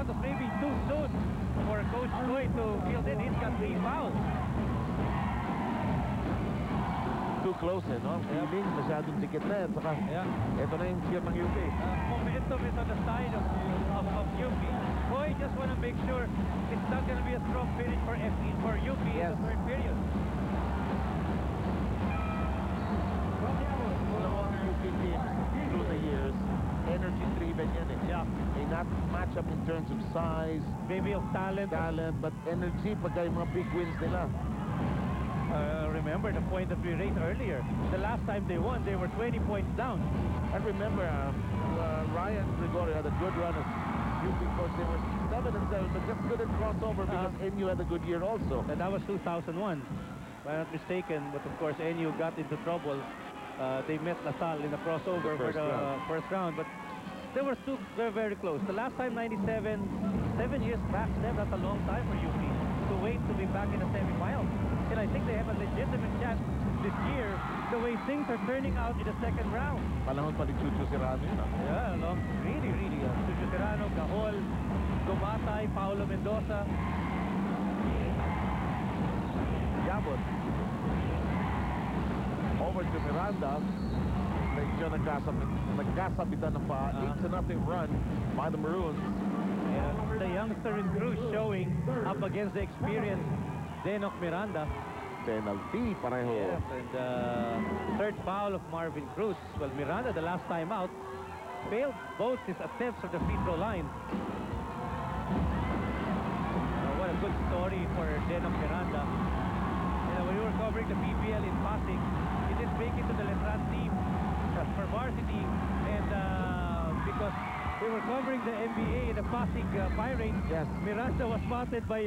Santos maybe too soon for Coach Choi to field in. He's got 3 fouls. Too close, no? Feeling, masyadong dikit na. Saka, ito na yung cheer ng UP. Momentum is on the side of UP. Choi just want to make sure it's not going to be a strong finish for UP in the third period. UP teams through the years, energy-driven yan eh. Yeah. May not match up in terms of size, maybe of talent, but energy pagka yung mga big wins nila. Remember the point that we raised earlier. The last time they won, they were 20 points down. And remember, Ryan Gregorio had a good run at UP. Of course, they were 7-7, but just couldn't cross over because NU had a good year also. And that was 2001, if I'm not mistaken. But of course, NU got into trouble. They met LaSalle in the crossover for the first round. But they were very close. The last time, 97, 7 years back, that's a long time for UP to wait to be back in the semifinals. And I think they have a legitimate chance this year, the way things are turning out in the second round. Panahon pa ni Chucho Serrano yun. Yeah, long, really. Chucho Serrano, Gahol, Gumatay, Paulo Mendoza. Yabot. Over to Miranda. Medyo nagkasabitan ng pa. 8-0 run by the Maroons. And the youngster in Cruz showing up against the experienced Denok Miranda. Penalty, pareho. Yes, and third foul of Marvin Cruz. Well, Miranda, the last time out, failed both his attempts at the free throw line. What a good story for Denok Miranda. When we were covering the PPL in Pasig, he did make it to the Letran team for varsity, and because we were covering the NBA in the Pasig Pirates, Miranda was spotted by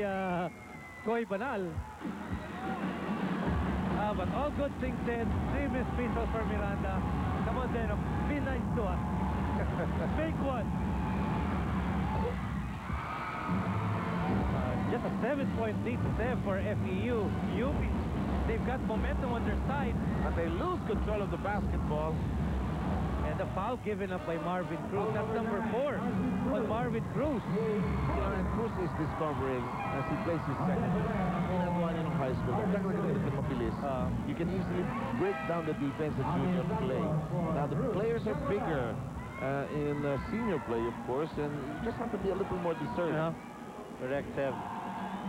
Coy Banal. But all good things said, 3 missed free throws for Miranda. Come on, Denok, be nice to us. Make one. Just a 7-point lead to them for FEU. UP, they've got momentum on their side. But they lose control of the basketball. And the foul given up by Marvin Cruz. That's number 4 on Marvin Cruz. And Cruz is discovering as he plays his second. Ginagawa niya ng high school. You can easily break down the defense that junior play. Now the players are bigger in senior play, of course, and you just have to be a little more discerning. Correct, Sev.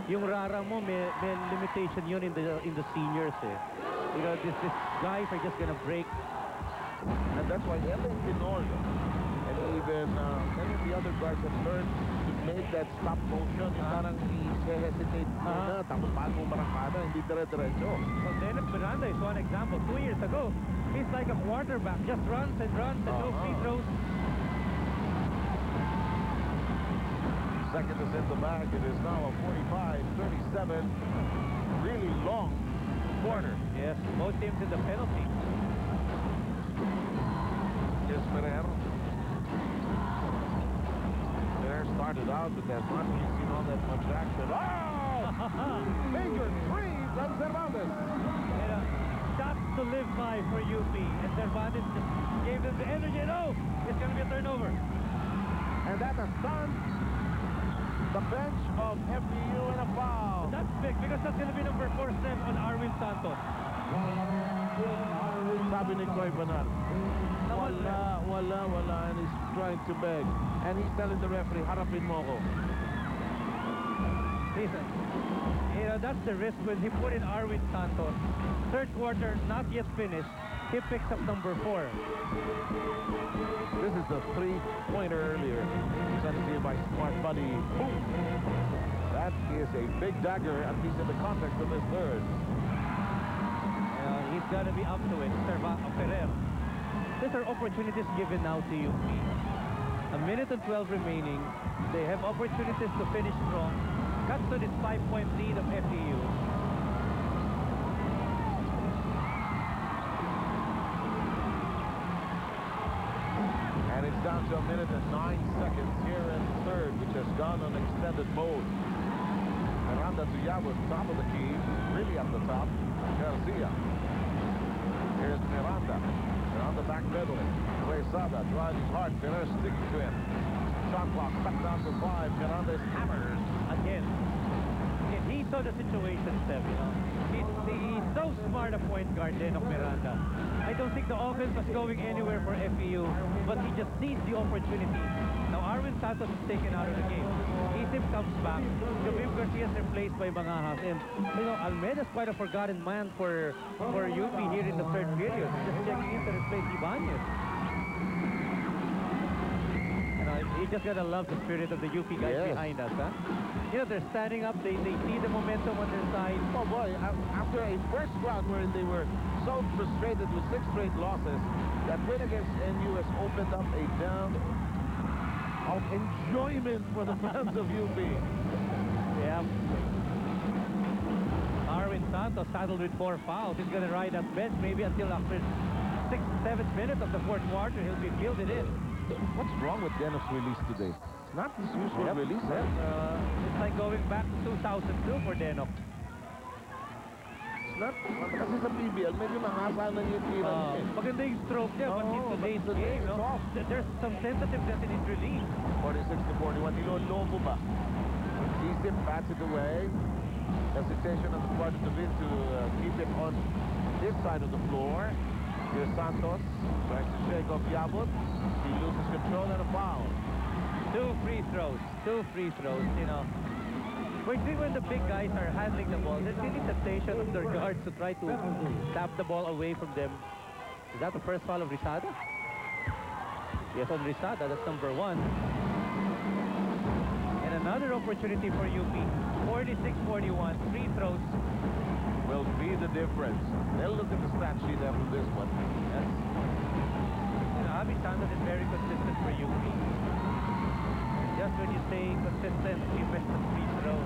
Yung rara mo, may limitation yun in the seniors eh. You know, these guys are just gonna break. And that's why Ellen Tenorio and even many of the other guys have learned to make that stop motion. Yung parang i-hesitate muna, tapos paano marangkada, hindi dire-diretso. Well, Dennis Miranda is one example. 2 years ago, he's like a quarterback. Just runs and no free throws. Second is in the bag. It is now a 45-37. Really long quarter. Yes, both teams in the penalty. Here's Ferrer. Ferrer started out, but has not really seen all that much action. Oh! Major three from Cervantes. Shots to live by for UP. And Cervantes just gave them the energy. No! It's going to be a turnover. And that has done the bench of FEU in a foul. That's big because that's going to be number 4 step on Arwin Santos. Sabi ni Coy Banal. Wala, and he's trying to beg. And he's telling the referee, harapin mo ko. Listen, you know, that's the risk when he put in Arwin Santos. Third quarter, not yet finished. He picks up number 4. This is the 3-pointer earlier. Sent it here by Smart Buddy. Boom! That is a big dagger, at least in the context of this third. He's got to be up to it, Ferrer. These are opportunities given now to UP. A minute and 12 remaining. They have opportunities to finish strong. Cut to this 5-point lead of FEU. And it's down to a minute and 9 seconds here in the third, which has gone on extended mode. Miranda to Yabos, top of the key, really at the top. Garcia. Here's Miranda. They're on the back pedaling. Quesada driving hard. Ferrer sticking to him. Shot clock cut down to 5. Fernandez hammers. Again, he saw the situation, Steph, you know. He's so smart a point guard, Denok Miranda. I don't think the offense was going anywhere for FEU, but he just needs the opportunity. Now, Arvin Santos is taken out of the game. Isim comes back. Jabim Garcia is replaced by Mangajas. And, you know, Almeida's quite a forgotten man for UP here in the third period. Just checking in to replace Ibanez. You just gotta love the spirit of the UP guys behind us, huh? You know, they're standing up, they see the momentum on their side. Oh boy, after a first round wherein they were so frustrated with 6 straight losses, that win against NU has opened up a dam of enjoyment for the fans of UP. Yeah. Arvin Santos saddled with 4 fouls. He's gonna ride that bench maybe until after 6th, 7th minute of the fourth quarter. He'll be fielded in. What's wrong with Denok's release today? It's not his usual release. It's like going back to 2002 for Denok. It's not, kasi sa PBL, medyo nakasa na yung tira niya. Maganda yung stroke niya, but in today's game, no? There's some sensitiveness in his release. 46-41, nilolobo ba? Isim bats it away. Hesitation on the part of the Vin to keep it on this side of the floor. Here's Santos, tries to shake off Yabut. He loses control and a foul. 2 free throws, you know. When the big guys are handling the ball, there's really temptation of their guards to try to tap the ball away from them. Is that the first foul of Risada? Yes, on Risada, that's number 1. And another opportunity for UP. 46-41, free throws. Will be the difference. They'll look at the stat sheet after this one. Yes. You know, Abby Santos is very consistent for UP. Just when you stay consistent, you miss the free throw.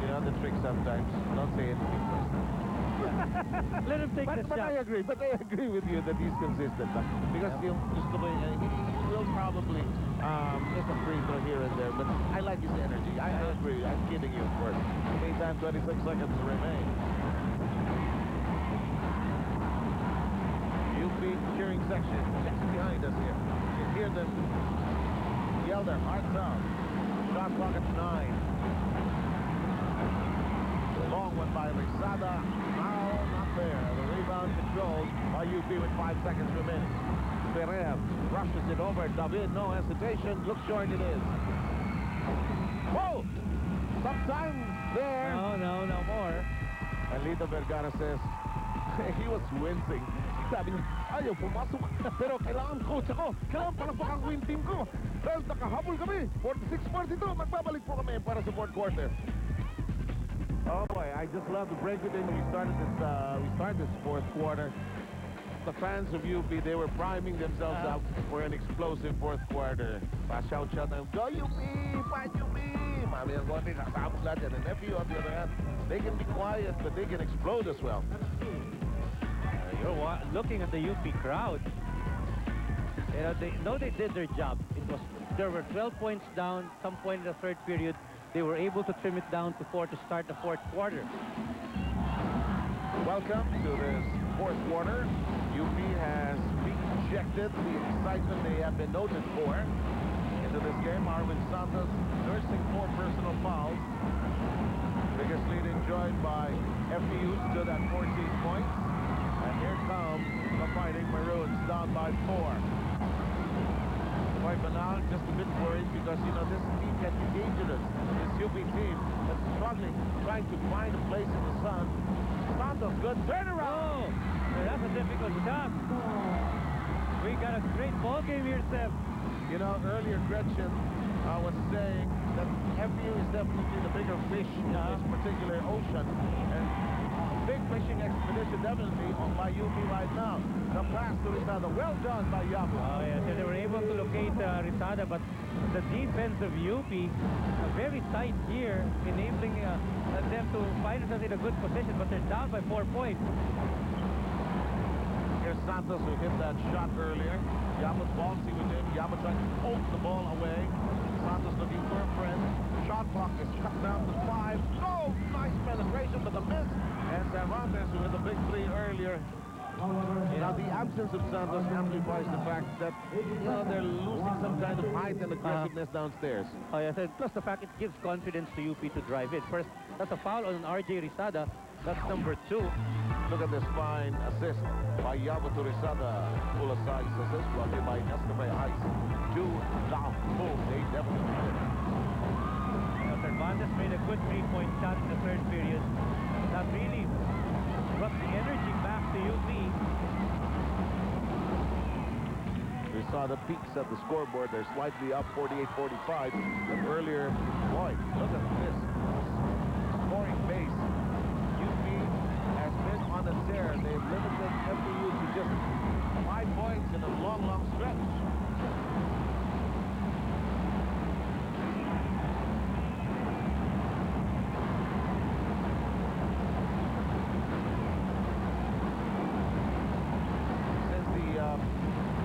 You know the trick sometimes. Don't say anything first. Let him take the shot. But I agree with you that he's consistent. Because he will probably miss a free throw here and there. But I like his energy. I agree. I'm kidding you, of course. Meantime, 26 seconds remain. UP cheering section just behind us here. You can hear them yell their hearts out. Shot clock at 9. Long one by Risada. Now not there. The rebound controlled by UP with 5 seconds remaining. Pereira rushes it over. David, no hesitation. Look short it is. Whoa! Sometime there. No more. And Lito Vergara says, he was wincing. Sabi niya, ayaw pumasok. Pero kailangan coach ako. Kailangan palapok ang win team ko. Dahil nakahabol kami. 46-42. Magbabalik po kami para sa fourth quarter. Oh boy, I just love to break it in. We started this fourth quarter. The fans of UP, they were priming themselves up for an explosive fourth quarter. Shout them, go UP, fight UP. Mami ang konti, kasabot lahat yan. And FEU on the other hand, they can be quiet, but they can explode as well. You're looking at the UP crowd. You know, they did their job. There were 12 points down some point in the third period. They were able to trim it down to 4 to start the fourth quarter. Welcome to this fourth quarter. UP has rejected the excitement they have been noted for. Into this game, Arvin Santos nursing 4 personal fouls. Biggest lead enjoyed by FEU stood at 14 points. And here come the Fighting Maroons down by 4. Boy, but now just a bit worried because, you know, this team can be dangerous. This UP team is struggling, trying to find a place in the sun. Santos, good turnaround. Oh, that's a difficult shot. We got a great ball game here, Steph. You know, earlier Gretchen was saying that FEU is definitely the bigger fish in this particular ocean. And big fishing expedition definitely on by UP right now. The pass to Risada, well done by Yabu. Oh yeah, so they were able to locate Risada, but the defense of UP very tight here, enabling them to find themselves in a good position, but they're down by 4 points. Here's Santos who hit that shot earlier. Yabu's ballsy with him. Yabu trying to poke the ball away. Santos looking for a friend. Shot clock is cut down to 5. Oh, nice penetration, but a miss. And Cervantes who hit a big 3 earlier. Now the absence of Santos amplifies the fact that, you know, they're losing some kind of height and aggressiveness downstairs. Oh, yes, and plus the fact it gives confidence to UP to drive it. First, that's a foul on RJ Rizada. That's number 2. Look at this fine assist by Yabo to Rizada. Full size assist brought in by Nescafe Ice. To the full. They definitely did. Cervantes made a good 3-point shot in the third period. That really brought the energy back to UP. Rizada peaks at the scoreboard. They're slightly up 48-45. But earlier, boy, look at this scoring base. UP has been on a tear. They've limited FEU to just 5 points in a long, long stretch.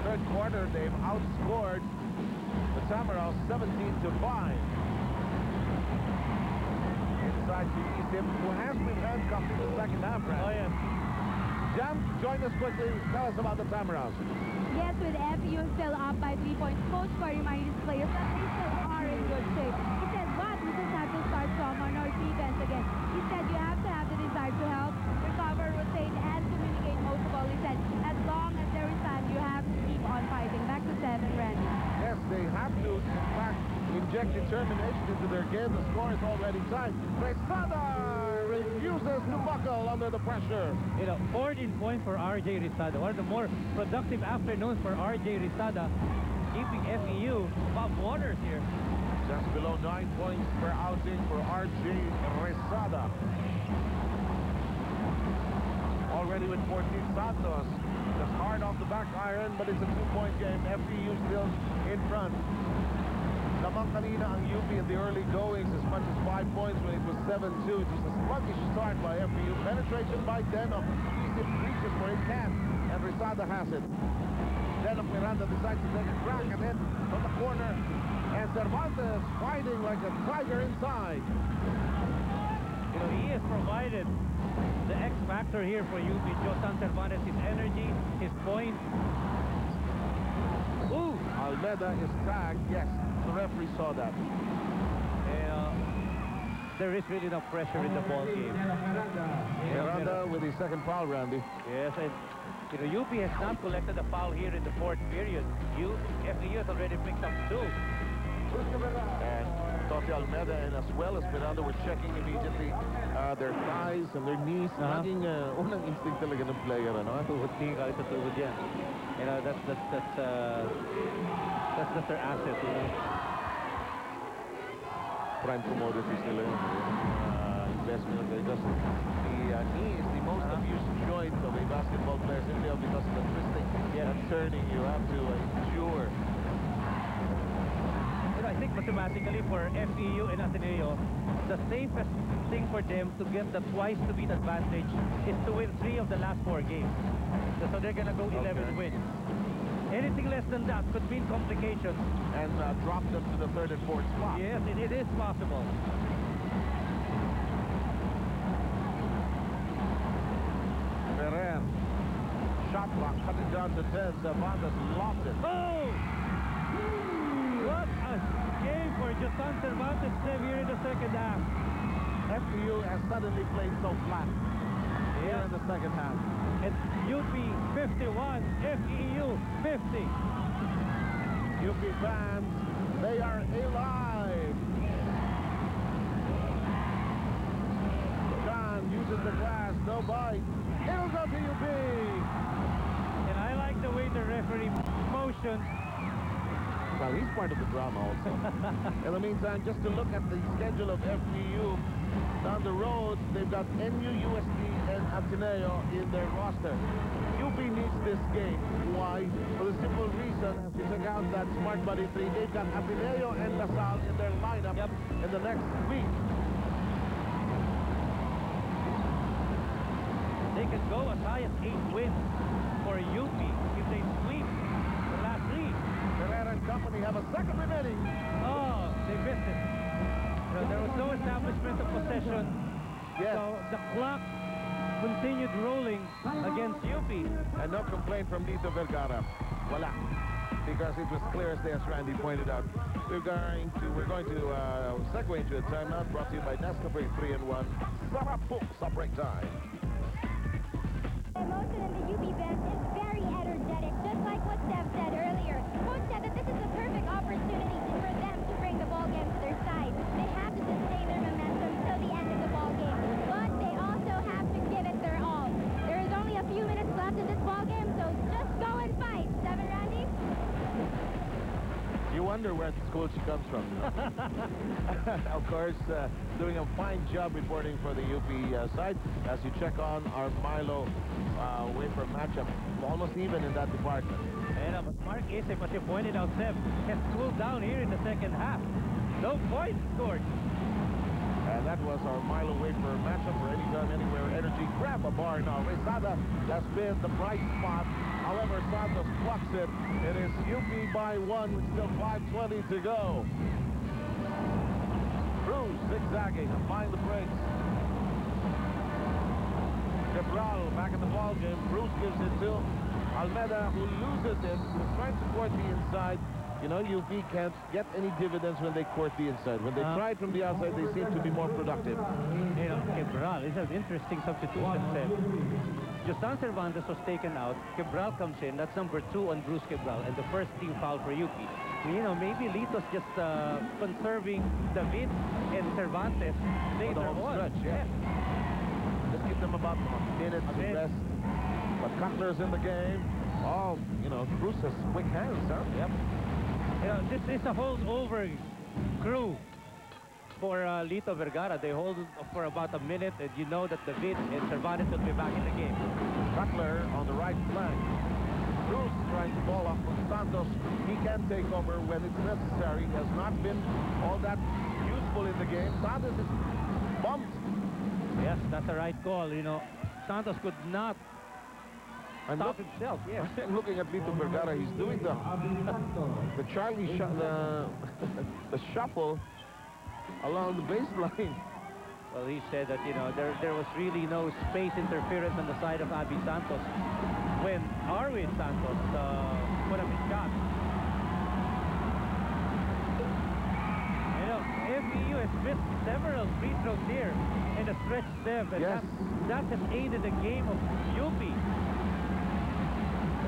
Third quarter, they've outscored the Tamaraws 17-5. Inside to Isim, who has been handcuffed in the second half, right? Oh, yes. Jam, join us quickly. Tell us about the Tamaraws. Yes, with FEU still up by 3 points, Coach Corey reminded his players that they still are in good shape. He said, but we just have to start strong on our defense again. He said you have to have the desire to help, recover, rotate, and communicate most of all. He said, as long as there is time, you have to keep on fighting. Back to 7, Randy. Yes, they have to, in fact, inject determination into their game. The score is already tied. Rizada refuses to buckle under the pressure. You know, 14 points for RJ Rizada. One of the more productive afternoons for RJ Rizada, keeping FEU above waters here. Just below 9 points per outing for RJ Rizada. Already with 14 Santos. Just hard off the back iron, but it's a 2-point game. FEU still in front. Lamang kanina ang UP in the early goings as much as 5 points when it was 7-2. It was a sluggish start by FEU. Penetration by Denov. Easy reaches where it can, and Rizada has it. Denov Miranda decides to take a crack, and then from the corner, and Cervantes fighting like a tiger inside. You know, he has provided the X factor here for UP. Josan Cervantes, his energy, his points. Ooh! Almeida is tagged, yes. The referee saw that. There is really no pressure in the ball game. Miranda with his second foul, Randy. Yes, and you know, UP has not collected a foul here in the fourth period. FEU has already picked up 2. And Totti Almeida and as well as Miranda were checking immediately their thighs and their knees. Naging unang instinct talaga ng player, ano? Tuhod ni kahit sa tuhod yan. You know, that's their asset, you know. Prime commodities nila yun. Investment because the knee is the most abused joint of a basketball player simply because of the twisting and turning you have to endure. You know, I think mathematically for FEU and Ateneo, the safest thing for them to get the twice to beat advantage is to win 3 of the last 4 games. So they're gonna go 11 wins. Anything less than that could mean complications. And drop them to the 3rd and 4th spot. Yes, it is possible. Ferrer. Shot clock cutting down to 10. Cervantes lost it. Oh! What a game for Josan Cervantes here in the second half. FEU has suddenly played so flat here in the second half. It's UP 51, FEU 50. UP fans, they are alive. John uses the glass, no bite. It'll go to UP. And I like the way the referee motions. Well, he's part of the drama also. In the meantime, just to look at the schedule of FEU, down the road, they've got NU, USD, and Ateneo in their roster. UP needs this game. Why? For the simple reason, if you check out that Smart Buddy 3, they've got Ateneo and LaSalle in their lineup in the next week. They can go as high as 8 wins for UP if they sweep the last 3. Ferrer and company have a second remaining. Oh, they missed it. There was no establishment of possession. Yes. So the clock continued rolling against UP. And no complaint from Lito Vergara. Voila. Because it was clear as day, as Randy pointed out. We're going to segue into a timeout brought to you by Nescafe 3-in-1. Sarap po sa break time. Emotion in the UP bench is very energetic, just like what Steph said earlier. Coach said that this is a perfect opportunity for them to bring the ball game to their side. They have to sustain their momentum till the end of the ball game, but they also have to give it their all. There is only a few minutes left in this ball game, so just go and fight. Seven, Randy? You wonder where this coach comes from. Of course, doing a fine job reporting for the UP side as you check on our Milo wafer matchup. Almost even in that department. And but Mark Isip, as you pointed out, Seb, has cooled down here in the second half. No points scored. And that was our Milo wafer matchup for Anytime, Anywhere Energy. Grab a bar now. Resada has been the bright spot. However, Santos plucks it. It is UP by 1 with still 5:20 to go. Cruz zigzagging, applying the brakes. Cabral back in the ball game. Cruz gives it to Almeida, who loses it. Was trying to court the inside. You know, UP can't get any dividends when they court the inside. When they try it from the outside, they seem to be more productive. You know, Cabral is an interesting substitution, Seb. Justin Cervantes was taken out. Cabral comes in. That's number 2 on Bruce Cabral, and the first team foul for UP. You know, maybe Lito's just conserving David and Cervantes later on. Stretch, yeah. Just give them about a minute to rest. But Cutler's in the game. Oh, you know, Bruce has quick hands, huh? Yep. You know, this is a holdover crew for Lito Vergara. They hold for about a minute, and you know that David and Cervantes will be back in the game. Cutler on the right flank. Cruz trying to ball off from Santos. He can take over when it's necessary. He has not been all that useful in the game. Santos is bumped. Yes, that's the right call. You know, Santos could not stop himself. Yes. I'm looking at Lito Vergara. He's doing the Charlie the shuffle along the baseline. Well, he said that, you know, there was really no space interference on the side of Abby Santos when Arwin Santos put up his shot. You know, FEU has missed several free throws here in the stretch step, and Yes. that has aided the game of UP.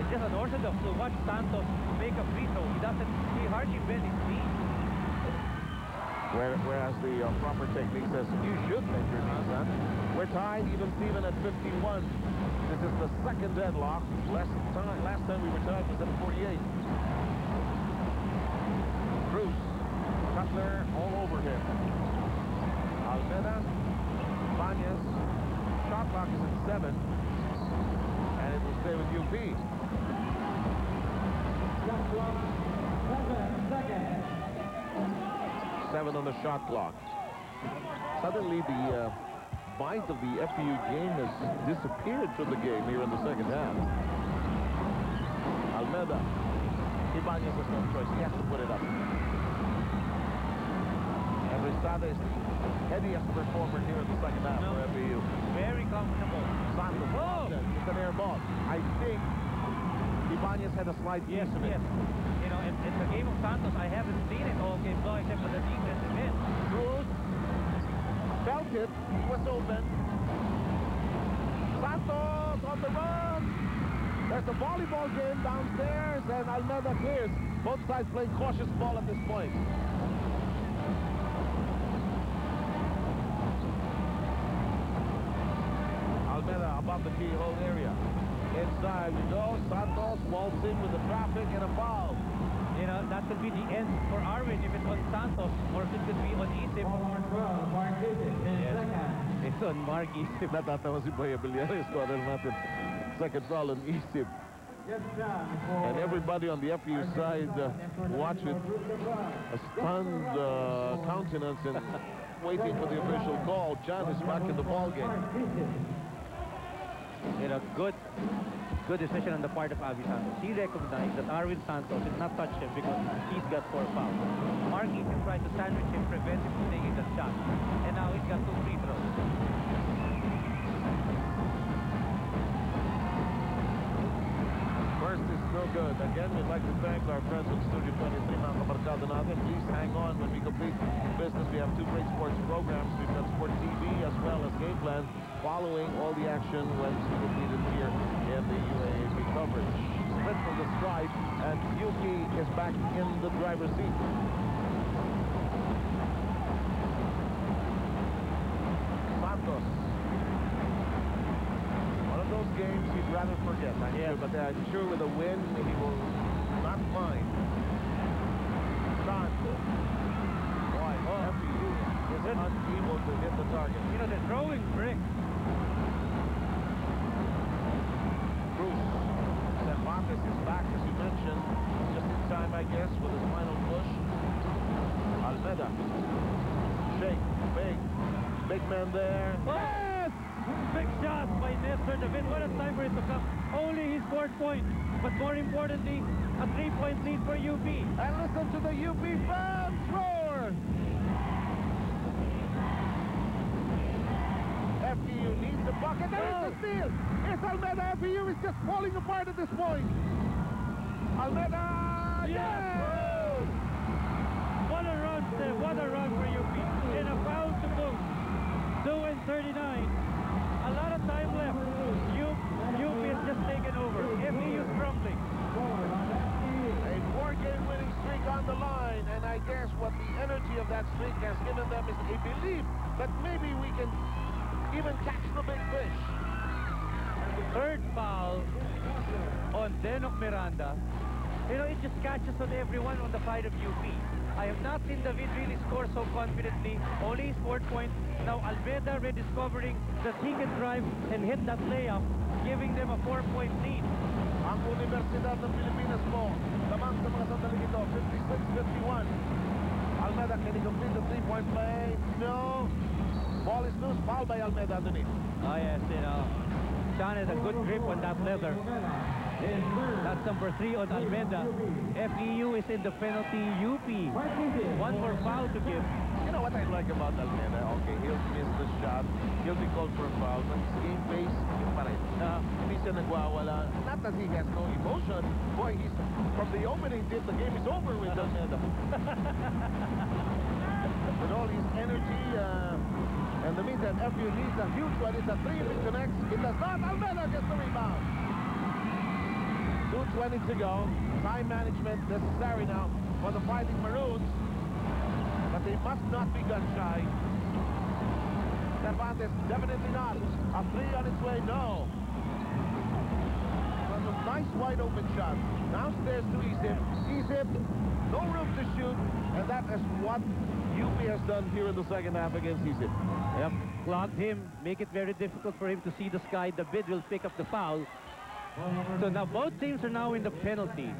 It's just unorthodox to watch Santos make a free throw. He hardly bent his knees. Whereas the proper technique says you should bend your knees, huh? We're tied even Steven at 51. This is the second deadlock. Last time we were tied was at 48. Bruce, Cutler all over him. Almeida, Banez, shot clock is at 7. And it will stay with UP. 7 on the shot clock. Suddenly the bite of the FEU game has disappeared from the game here in the second half. Almeida. Ibanez has no choice. He has to put it up. And Rizada is the heaviest performer here in the second half for FEU. Very comfortable. Santos. Oh! It's an air ball. I think Ibanez had a slight piece of it. Yes. You know, in the game of Santos, I haven't seen it all game long except for the defensive end. Cruz felt it. He was open. Santos on the run. There's a volleyball game downstairs, and Almeida clears. Both sides playing cautious ball at this point. Almeida above the keyhole area. Inside we go. Santos waltz in with the traffic and a foul. You know, that could be the end for Arwin if it's on Santos, or if it could be on Isip. It's on Mark Isip. Natatawa si Boy Abelianes, scorer natin. Second foul on Isip. And everybody on the FEU side watch with a stunned countenance and waiting for the official call. John is back in the ball game. You know, good decision on the part of Abby Santos. He recognized that Arwin Santos did not touch him because he's got 4 fouls. Mark Isip tried to sandwich him, prevent him from taking the shot. And now he's got 2 free throws. no good. Again, we'd like to thank our friends at Studio 23, mga kabarkada natin. Please hang on when we complete business. We have two great sports programs. We've got Sport TV as well as Game Plan, following all the action when it's completed here in the UAAP coverage. Split from the stripe, and UP is back in the driver's seat. Santos. One of those games he'd rather forget, I'm sure, but I'm sure with a win he will not mind. Santos. Boy, FEU is unable to hit the target. You know, they're throwing bricks. Cruz. Cervantes is back, as you mentioned, just in time, I guess, with his final push. Almeida. Shake. Big man there. Yes! Big shot by Nestor David. What a time for it to come. Only his 4th point, but more importantly, a 3-point lead for UP. And listen to the UP fans roar! FEU needs the bucket. There is the steal! It's Almeida. FEU is just falling apart at this point. Almeida! Yes! What a run, Steph. What a run for UP. And a foul to boot. 2:39. A lot of time left. UP has just taken over. FEU is crumbling. A 4-game winning streak on the line, and I guess what the energy of that streak has given them is a belief that maybe we can even catch the big fish. 3rd foul on Denok Miranda. You know, it just catches on everyone on the side of UP. I have not seen David really score so confidently. Only his 4th point. Now Almeida rediscovering that he can drive and hit that layup, giving them a 4-point lead. Ang Universidad ng Pilipinas po, lamang sa mga sandaling ito, 56-51. Almeida, can he complete the 3-point play? No. Ball is loose, foul by Almeida underneath. Oh yes, you know, Sean has a good grip on that leather. That's number 3 on Almeida. FEU is in the penalty. UP, 1 more foul to give. You know what I like about Almeida? Okay, he'll miss the shot. He'll be called for a foul. But his game pace, yun pa rin. Hindi siya nagwawala. Not that he has no emotion. Boy, he's from the opening tip, the game is over with Almeida. With all his energy, and the meantime, FEU needs a huge one. It's a 3 if it connects. It does not. Almeida gets the rebound. 2:20 to go. Time management necessary now for the Fighting Maroons. But they must not be gun shy. Cervantes, definitely not. A 3 on its way, no. A nice wide open shot. Downstairs to Isip. No room to shoot. And that is what UP has done here in the second half against Isip. Yep, clogged him, make it very difficult for him to see the sky. The bid will pick up the foul. So now both teams are now in the penalty.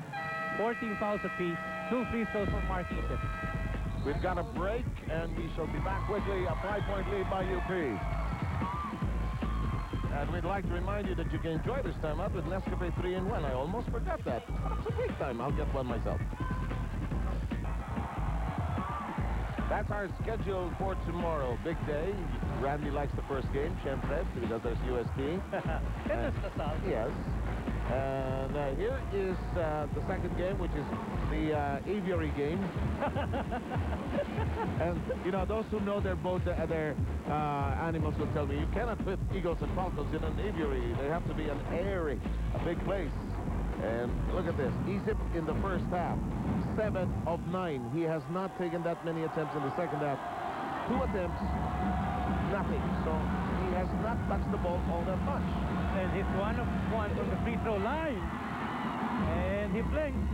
14 fouls apiece, 2 free throws for Mark Isip. We've got a break, and we shall be back quickly. A 5-point lead by UP. And we'd like to remind you that you can enjoy this time out with Nescafe 3-in-1. I almost forgot that. It's a great time. I'll get one myself. That's our schedule for tomorrow. Big day. Randy likes the first game, Chempred, because there's UST. Yes. And here is the second game, which is the aviary game. And, you know, those who know their boat, their animals will tell me, you cannot put eagles and falcons in an aviary. They have to be an airy, a big place. And look at this. Isip in the first half, 7 of 9. He has not taken that many attempts in the second half. 2 attempts, nothing. So he has not touched the ball all that much. And he's 1 of 1 from the free throw line. And he blinks.